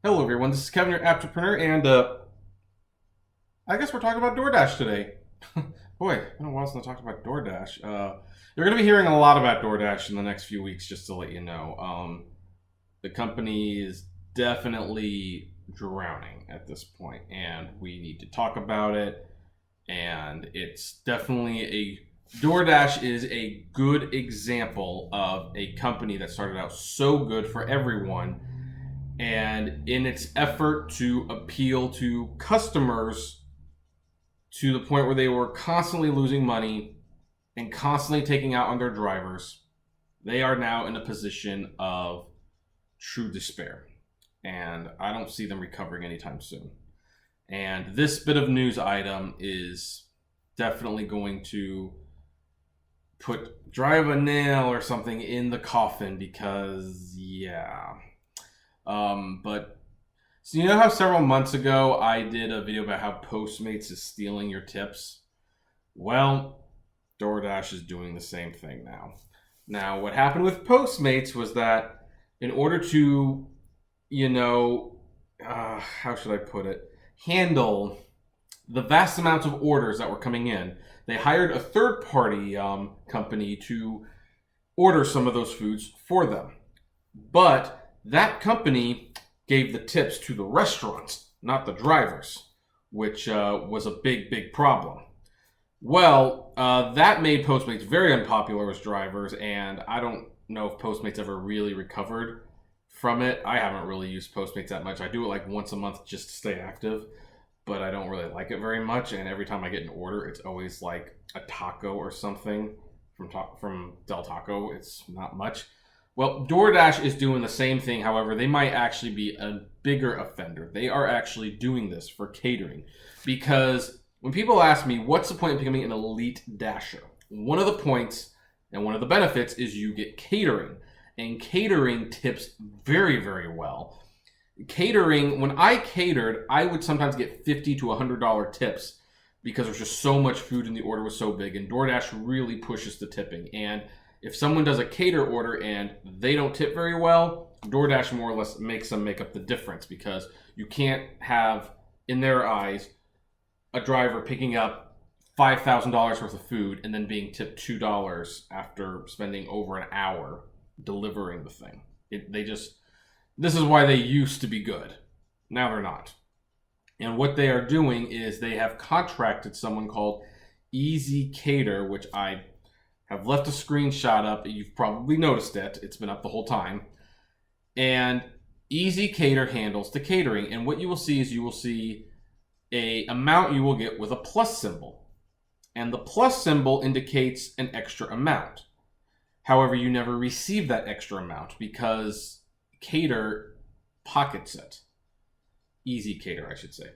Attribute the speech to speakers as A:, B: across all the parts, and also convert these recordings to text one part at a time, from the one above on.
A: Hello, everyone. This is Kevin, your entrepreneur, and I guess we're talking about DoorDash today. Boy, I don't know why I talked about DoorDash. You're going to be hearing a lot about DoorDash in the next few weeks, just to let you know. The company is definitely drowning at this point, and we need to talk about it. And it's definitely DoorDash is a good example of a company that started out so good for everyone. And in its effort to appeal to customers to the point where they were constantly losing money and constantly taking out on their drivers, they are now in a position of true despair. And I don't see them recovering anytime soon. And this bit of news item is definitely going to drive a nail or something in the coffin because, yeah. But so you know how several months ago I did a video about how Postmates is stealing your tips? Well, DoorDash is doing the same thing now. Now, what happened with Postmates was that in order to, how should I put it, handle the vast amounts of orders that were coming in, they hired a third-party company to order some of those foods for them. But that company gave the tips to the restaurants, not the drivers, which was a big problem. Well, that made Postmates very unpopular as drivers, and I don't know if Postmates ever really recovered from it. I haven't really used Postmates that much. I do it like once a month just to stay active, but I don't really like it very much, and every time I get an order, it's always like a taco or something from Del Taco. It's not much. Well, DoorDash is doing the same thing. However, they might actually be a bigger offender. They are actually doing this for catering. Because when people ask me, what's the point of becoming an elite dasher? One of the points and one of the benefits is you get catering. And catering tips very well. Catering, when I catered, I would sometimes get $50 to $100 tips because there's just so much food and the order was so big. And DoorDash really pushes the tipping. And if someone does a cater order and they don't tip very well, DoorDash more or less makes them make up the difference because you can't have, in their eyes, a driver picking up $5,000 worth of food and then being tipped $2 after spending over an hour delivering the thing. This is why they used to be good. Now they're not. And what they are doing is they have contracted someone called Easy Cater, which I have left a screenshot up. You've probably noticed it. It's been up the whole time. And Easy Cater handles the catering. And what you will see is you will see a amount you will get with a plus symbol. And the plus symbol indicates an extra amount. However, you never receive that extra amount because Cater pockets it. Easy Cater, I should say.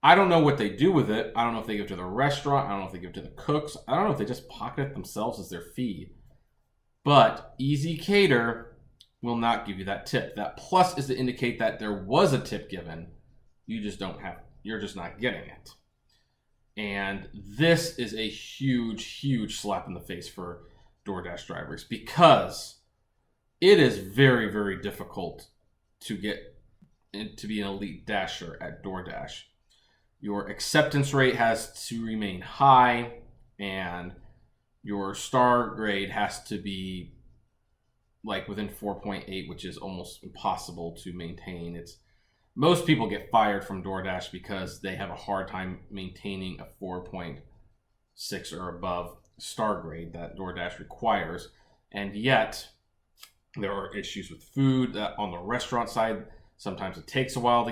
A: I don't know what they do with it. I don't know if they give it to the restaurant. I don't know if they give it to the cooks. I don't know if they just pocket it themselves as their fee. But Easy Cater will not give you that tip. That plus is to indicate that there was a tip given. You're just not getting it. And this is a huge slap in the face for DoorDash drivers because it is very difficult to get to be an elite dasher at DoorDash. Your acceptance rate has to remain high, and your star grade has to be like within 4.8, which is almost impossible to maintain. Most people get fired from DoorDash because they have a hard time maintaining a 4.6 or above star grade that DoorDash requires, and yet there are issues with food that on the restaurant side. Sometimes it takes a while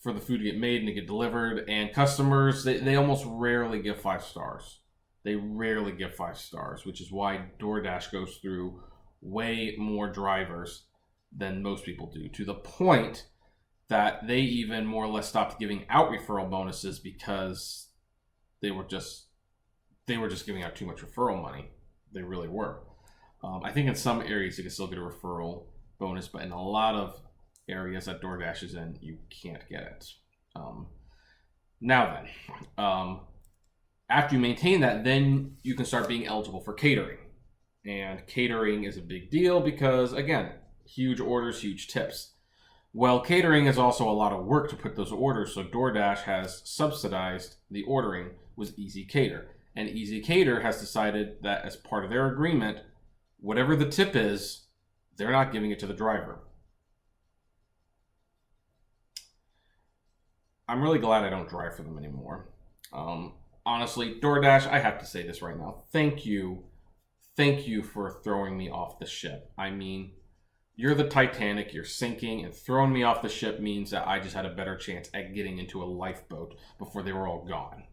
A: for the food to get made and to get delivered, and customers, they almost rarely give 5 stars. They rarely give 5 stars, which is why DoorDash goes through way more drivers than most people do, to the point that they even more or less stopped giving out referral bonuses because they were just giving out too much referral money. They really were. I think in some areas you can still get a referral bonus, but in a lot of areas that DoorDash is in, you can't get it. Now then, after you maintain that, then you can start being eligible for catering. And catering is a big deal because, again, Huge orders, huge tips. Well, catering is also a lot of work to put those orders, so DoorDash has subsidized the ordering with Easy Cater. And Easy Cater has decided that as part of their agreement, whatever the tip is, they're not giving it to the driver. I'm really glad I don't drive for them anymore. Honestly, DoorDash, I have to say this right now. Thank you. Thank you for throwing me off the ship. I mean, you're the Titanic, you're sinking, and throwing me off the ship means that I just had a better chance at getting into a lifeboat before they were all gone.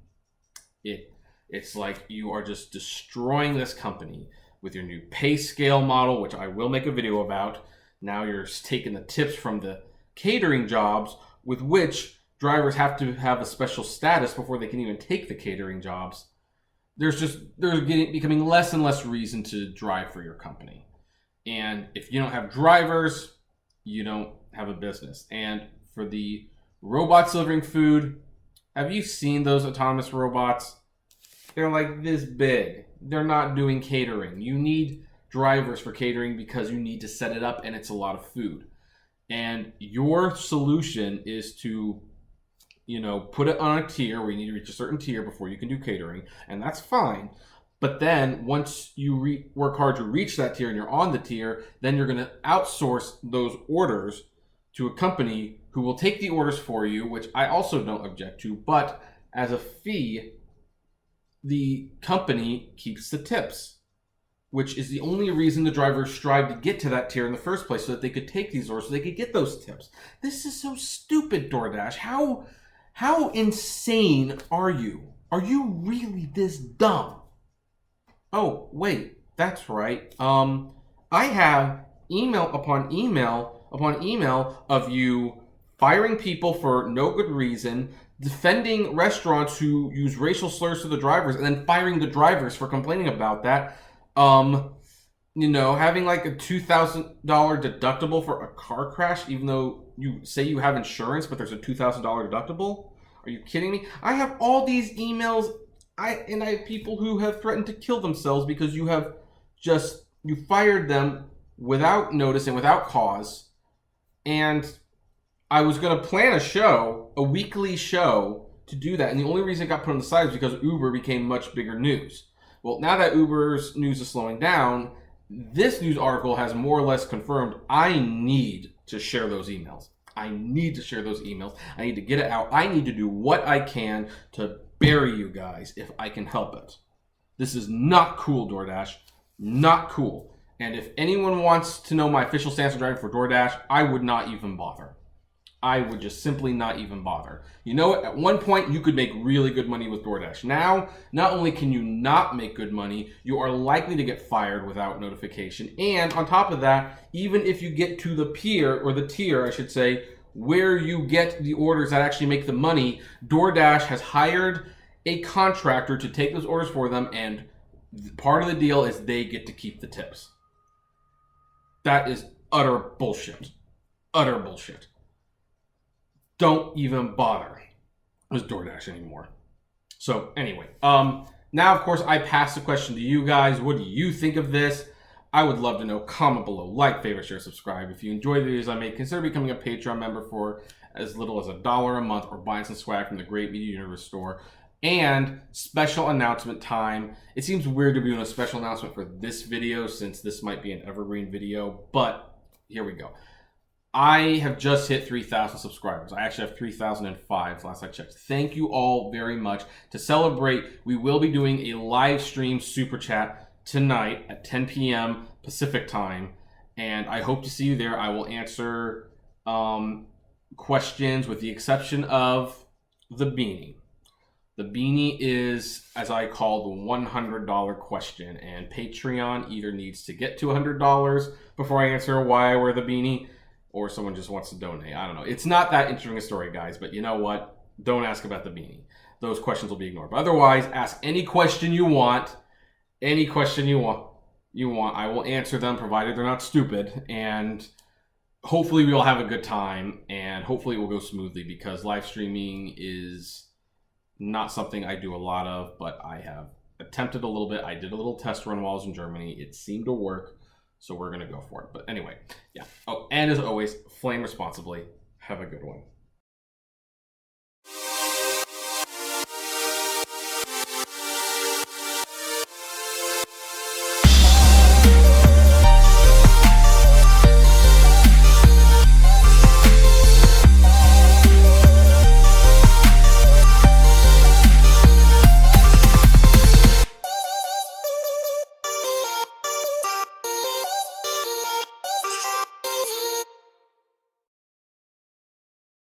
A: It's like you are just destroying this company with your new pay scale model, which I will make a video about. Now you're taking the tips from the catering jobs, with which drivers have to have a special status before they can even take the catering jobs. There's becoming less and less reason to drive for your company. And if you don't have drivers, you don't have a business. And for the robots delivering food, have you seen those autonomous robots? They're like this big. They're not doing catering. You need drivers for catering because you need to set it up and it's a lot of food. And your solution is to, put it on a tier where you need to reach a certain tier before you can do catering. And that's fine. But then once you work hard to reach that tier and you're on the tier, then you're going to outsource those orders to a company who will take the orders for you, which I also don't object to. But as a fee, the company keeps the tips, which is the only reason the drivers strive to get to that tier in the first place, so that they could take these orders, so they could get those tips. This is so stupid, DoorDash. How insane are you? Are you really this dumb? Oh, wait, that's right. I have email upon email upon email of you firing people for no good reason, defending restaurants who use racial slurs to the drivers, and then firing the drivers for complaining about that. Having like a $2,000 deductible for a car crash, even though you say you have insurance, but there's a $2,000 deductible. Are you kidding me? I have all these emails. I have people who have threatened to kill themselves because you fired them without notice and without cause. And I was going to plan a weekly show to do that. And the only reason it got put on the side is because Uber became much bigger news. Well, now that Uber's news is slowing down, this news article has more or less confirmed I need to share those emails. I need to get it out. I need to do what I can to bury you guys if I can help it. This is not cool, DoorDash. Not cool. And if anyone wants to know my official stance on driving for DoorDash, I would not even bother. I would just simply not even bother. At one point you could make really good money with DoorDash. Now, not only can you not make good money, you are likely to get fired without notification. And on top of that, even if you get to the tier, I should say, where you get the orders that actually make the money, DoorDash has hired a contractor to take those orders for them, and part of the deal is they get to keep the tips. That is utter bullshit. Utter bullshit. Don't even bother with DoorDash anymore. So anyway, now of course I pass the question to you guys. What do you think of this? I would love to know. Comment below, like, favorite, share, subscribe. If you enjoy the videos I make, consider becoming a Patreon member for as little as $1 a month, or buying some swag from the Great Media Universe store. And special announcement time. It seems weird to be doing a special announcement for this video, since this might be an evergreen video, but here we go. I have just hit 3,000 subscribers. I actually have 3,005 last I checked. Thank you all very much. To celebrate, we will be doing a live stream super chat tonight at 10 p.m. Pacific time, and I hope to see you there. I will answer questions with the exception of the beanie. The beanie is, as I call, the $100 question, and Patreon either needs to get to $100 before I answer why I wear the beanie, or someone just wants to donate. I don't know. It's not that interesting a story, guys, but you know what? Don't ask about the beanie. Those questions will be ignored. But otherwise, ask any question you want. Any question you want. I will answer them, provided they're not stupid. And hopefully we'll have a good time, and hopefully it will go smoothly, because live streaming is not something I do a lot of, but I have attempted a little bit. I did a little test run while I was in Germany. It seemed to work. So we're going to go for it. But anyway, yeah. Oh, and as always, flame responsibly. Have a good one.